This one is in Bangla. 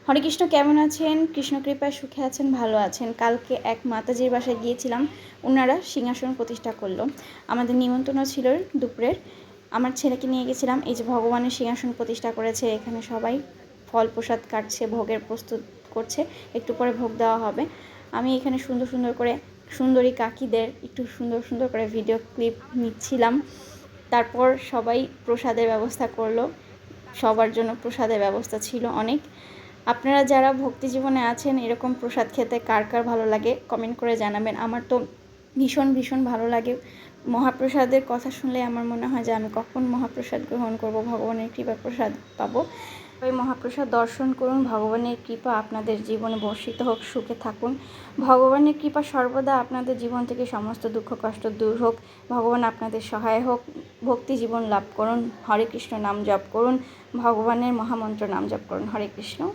হরে কৃষ্ণ, কেমন আছেন? কৃষ্ণ কৃপায় সুখে আছেন, ভালো আছেন। কালকে এক মাতাজির বাসায় গিয়েছিলাম, ওনারা সিংহাসন প্রতিষ্ঠা করলো। আমাদের নিমন্ত্রণ ছিল দুপুরের। আমার ছেলেকে নিয়ে গেছিলাম। এই যে ভগবানের সিংহাসন প্রতিষ্ঠা করেছে, এখানে সবাই ফল প্রসাদ কাটছে, ভোগের প্রস্তুত করছে, একটু পরে ভোগ দেওয়া হবে। আমি এখানে সুন্দর সুন্দর করে সুন্দরী কাকিদের একটু সুন্দর সুন্দর করে ভিডিও ক্লিপ নিচ্ছিলাম। তারপর সবাই প্রসাদের ব্যবস্থা করলো, সবার জন্য প্রসাদের ব্যবস্থা ছিল অনেক। আপনারা যারা ভক্তি জীবনে আছেন, এরকম প্রসাদ খেতে কার কার ভালো লাগে কমেন্ট করে জানাবেন। আমার তো ভীষণ ভীষণ ভালো লাগে। মহাপ্রসাদের কথা শুনলে আমার মনে হয় যে আমি কখন মহাপ্রসাদ গ্রহণ করব, ভগবানের কৃপা প্রসাদ পাবো। ওই মহাপ্রসাদ দর্শন করুন, ভগবানের কৃপা আপনাদের জীবনে বর্ষিত হোক, সুখে থাকুন। ভগবানের কৃপা সর্বদা আপনাদের জীবন থেকে সমস্ত দুঃখ কষ্ট দূর হোক, ভগবান আপনাদের সহায় হোক। ভক্তি জীবন লাভ করুন, হরে কৃষ্ণ নাম জপ করুন, ভগবানের মহামন্ত্র নাম জপ করুন। হরে কৃষ্ণ।